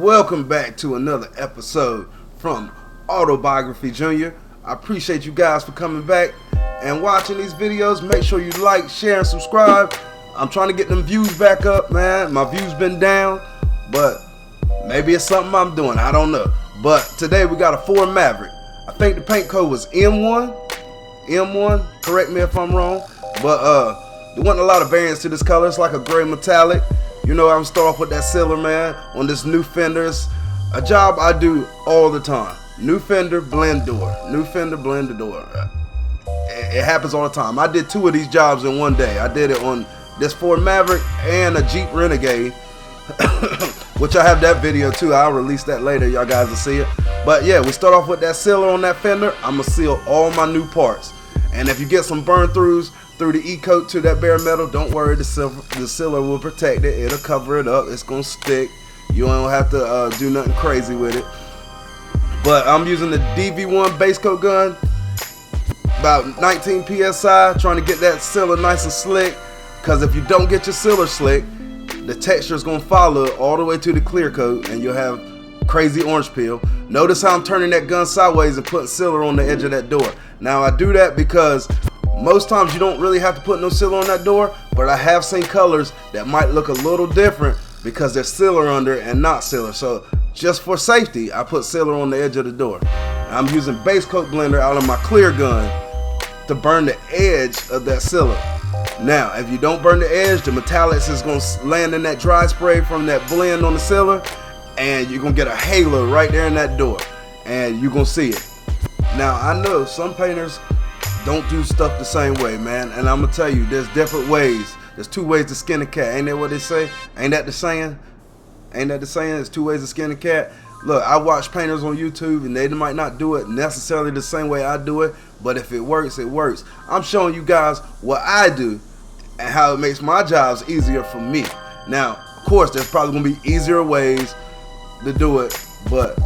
Welcome back to another episode from Autobiography Jr. I appreciate you guys for coming back and watching these videos. Make sure you like, share, and subscribe. I'm trying to get them views back up, man. My views been down, but maybe it's something I'm doing. I don't know. But today we got a Ford Maverrick. I think the paint code was M1. Correct me if I'm wrong. But there wasn't a lot of variance to this color. It's like a gray metallic. You know, I'm start off with that silver, man, on this new Fenders. A job I do all the time. New Fender, blend door. New Fender, blend the door. It happens all the time. I did 2 of these jobs in one day. I did it on this Ford Maverrick and a Jeep Renegade, which I have that video too. I'll release that later. Y'all guys will see it. But yeah, we start off with that sealer on that fender. I'm going to seal all my new parts. And if you get some burn throughs through the E-coat to that bare metal, don't worry, the sealer will protect it. It'll cover it up. It's going to stick. You don't have to do nothing crazy with it. But I'm using the DV1 base coat gun, about 19 PSI, trying to get that sealer nice and slick. Because if you don't get your sealer slick, the texture is going to follow it all the way to the clear coat, and you'll have crazy orange peel. Notice how I'm turning that gun sideways and putting sealer on the edge of that door. Now I do that because most times you don't really have to put no sealer on that door, but I have seen colors that might look a little different because there's sealer under and not sealer. So just for safety, I put sealer on the edge of the door. I'm using base coat blender out of my clear gun to burn the edge of that sealer. Now, if you don't burn the edge, the metallics is going to land in that dry spray from that blend on the sealer, and you're going to get a halo right there in that door, and you're going to see it. Now, I know some painters don't do stuff the same way, man, and I'm going to tell you, there's different ways. There's 2 ways to skin a cat. Ain't that what they say? Ain't that the saying? Ain't that the saying? There's 2 ways to skin a cat. Look, I watch painters on YouTube, and they might not do it necessarily the same way I do it, but if it works, it works. I'm showing you guys what I do and how it makes my jobs easier for me. Now, of course, there's probably going to be easier ways to do it, but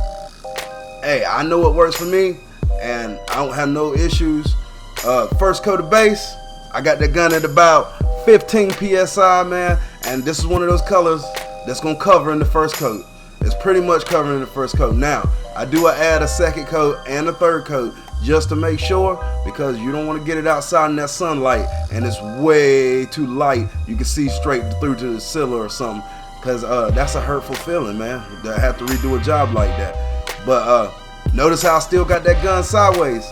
hey, I know what works for me, and I don't have no issues. First coat of base, I got that gun at about 15 PSI, man, and this is one of those colors that's going to cover in the first coat. It's pretty much covering the first coat. Now, I do add a second coat and a third coat just to make sure, because you don't want to get it outside in that sunlight and it's way too light. You can see straight through to the sealer or something, because that's a hurtful feeling, man, to have to redo a job like that. But notice how I still got that gun sideways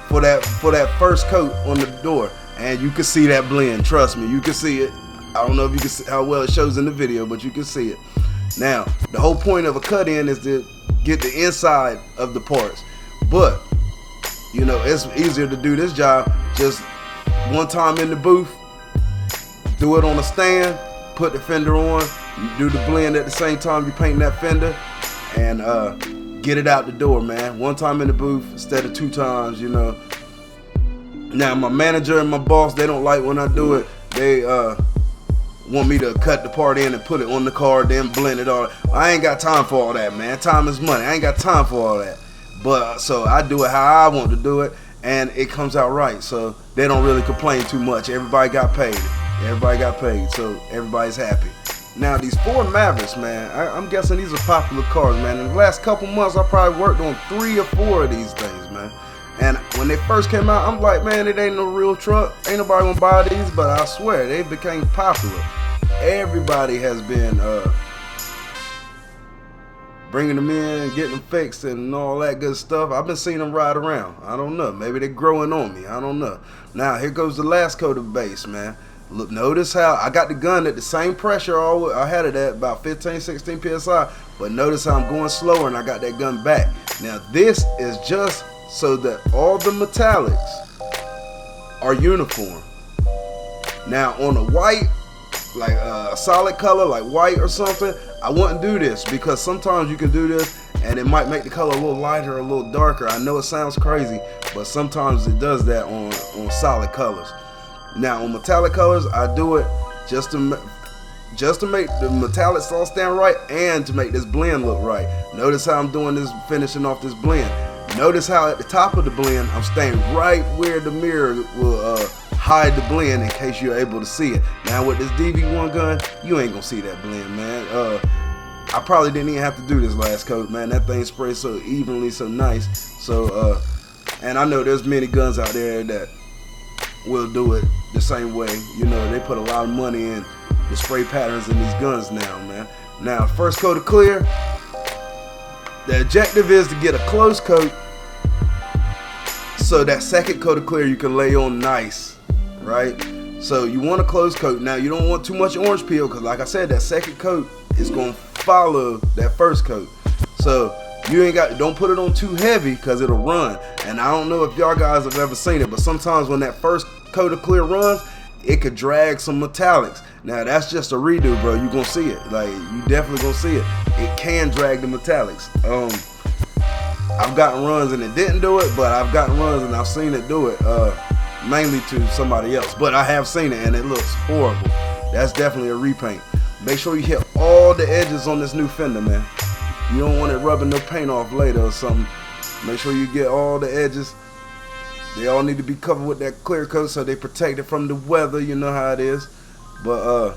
for that first coat on the door, and you can see that blend. Trust me, you can see it. I don't know if you can see how well it shows in the video, but you can see it. Now, the whole point of a cut-in is to get the inside of the parts, but you know, it's easier to do this job just one time in the booth, do it on a stand, put the fender on, you do the blend at the same time you paint that fender, and get it out the door, man. One time in the booth instead of 2 times, you know. Now, my manager and my boss, they don't like when I do it. They want me to cut the part in and put it on the car, then blend it all. I ain't got time for all that, man. Time is money. I ain't got time for all that. But so I do it how I want to do it, and it comes out right. So they don't really complain too much. Everybody got paid. Everybody got paid, so everybody's happy. Now, these Ford Mavericks, man, I'm guessing these are popular cars, man. In the last couple months, I probably worked on 3 or 4 of these things, man. And when they first came out, I'm like, man, it ain't no real truck. Ain't nobody gonna buy these, but I swear, they became popular. Everybody has been bringing them in, getting them fixed and all that good stuff. I've been seeing them ride around. I don't know. Maybe they're growing on me. I don't know. Now, here goes the last coat of base, man. Look, notice how I got the gun at the same pressure I had it at, about 15, 16 PSI, but notice how I'm going slower and I got that gun back. Now, this is just so that all the metallics are uniform. Now, on a white, like a solid color like white or something, I wouldn't do this, because sometimes you can do this and it might make the color a little lighter or a little darker. I know it sounds crazy, but sometimes it does that on solid colors. Now, on metallic colors, I do it just to make the metallics all stand right and to make this blend look right. Notice how I'm doing this, finishing off this blend. Notice how at the top of the blend, I'm staying right where the mirror will hide the blend in case you're able to see it. Now with this DV1 gun, you ain't gonna see that blend, man. I probably didn't even have to do this last coat, man. That thing sprays so evenly, so nice. So and I know there's many guns out there that will do it the same way. You know, they put a lot of money in the spray patterns in these guns now, man. Now, first coat of clear, the objective is to get a close coat so that second coat of clear you can lay on nice, right? So you want a close coat. Now, you don't want too much orange peel because, like I said, that second coat is going to follow that first coat. So don't put it on too heavy because it'll run. And I don't know if y'all guys have ever seen it, but sometimes when that first coat of clear runs, it could drag some metallics. Now that's just a redo, bro. You gonna see it. Like, you definitely gonna see it. It can drag the metallics. I've gotten runs and it didn't do it, but I've gotten runs and I've seen it do it. Mainly to somebody else, but I have seen it and it looks horrible. That's definitely a repaint. Make sure you hit all the edges on this new fender, man. You don't want it rubbing no paint off later or something. Make sure you get all the edges. They all need to be covered with that clear coat so they protect it from the weather. You know how it is. But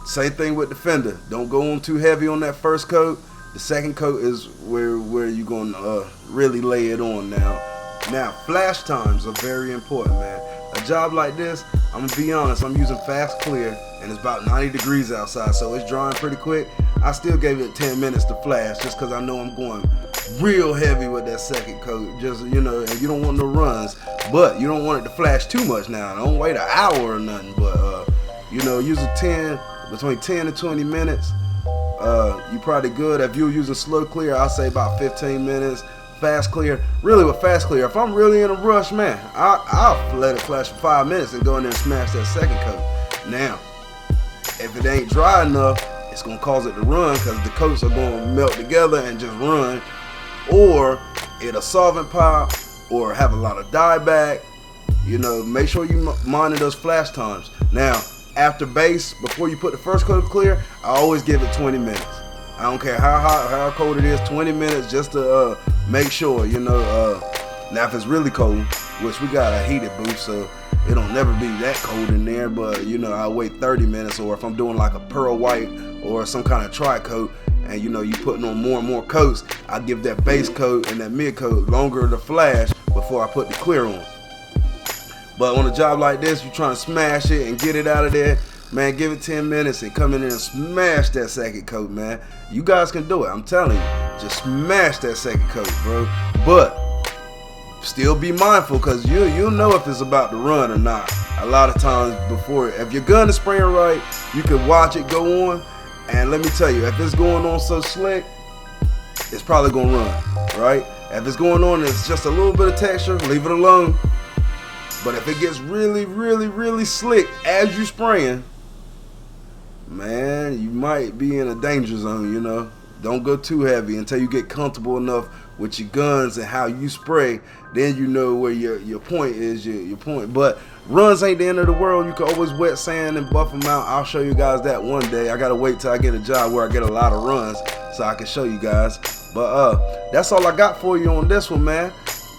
same thing with the fender. Don't go on too heavy on that first coat. The second coat is where you're gonna really lay it on now. Now, flash times are very important, man. A job like this, I'm gonna be honest, I'm using fast clear and it's about 90 degrees outside, so it's drying pretty quick. I still gave it 10 minutes to flash just because I know I'm going real heavy with that second coat. Just, you know, and you don't want no runs, but you don't want it to flash too much now. Don't wait an hour or nothing, but you know, use between 10 and 20 minutes. You probably good. If you're using slow clear, I'll say about 15 minutes. Fast clear, really with fast clear, if I'm really in a rush, man, I'll let it flash for 5 minutes and go in there and smash that second coat. Now, if it ain't dry enough, it's gonna cause it to run because the coats are gonna melt together and just run, or it'll solvent pop or have a lot of dieback. You know, make sure you monitor those flash times. Now, after base, before you put the first coat of clear, I always give it 20 minutes. I don't care how hot, how cold it is, 20 minutes just to make sure, you know. Now if it's really cold, which we got a heated booth, so it'll never be that cold in there, but you know, I'll wait 30 minutes, or if I'm doing like a pearl white or some kind of tri-coat, and you know, you putting on more and more coats, I give that base coat and that mid coat longer to flash before I put the clear on. But on a job like this, you're trying to smash it and get it out of there, man, give it 10 minutes and come in there and smash that second coat, man. You guys can do it, I'm telling you. Just smash that second coat, bro. But still be mindful, because you'll know if it's about to run or not. A lot of times before, if your gun is spraying right, you can watch it go on. And let me tell you, if it's going on so slick, it's probably going to run, right? If it's going on and it's just a little bit of texture, leave it alone. But if it gets really, really, really slick as you spraying, man, you might be in a danger zone, you know. Don't go too heavy until you get comfortable enough with your guns and how you spray. Then you know where your point is, your point. But runs ain't the end of the world. You can always wet sand and buff them out. I'll show you guys that one day. I gotta wait till I get a job where I get a lot of runs so I can show you guys. But that's all I got for you on this one, man.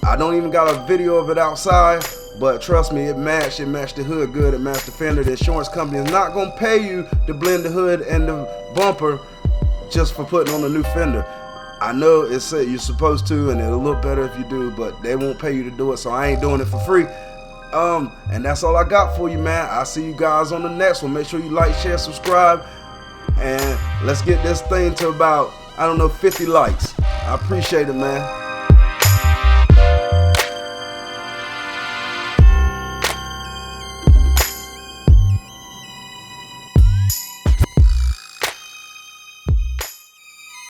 I don't even got a video of it outside, but trust me, it matched the hood good, it matched the fender. The insurance company is not gonna pay you to blend the hood and the bumper just for putting on a new fender. I know it said you're supposed to, and it'll look better if you do, but they won't pay you to do it, so I ain't doing it for free. And that's all I got for you, man. I'll see you guys on the next one. Make sure you like, share, subscribe, and let's get this thing to about, I don't know, 50 likes. I appreciate it, man.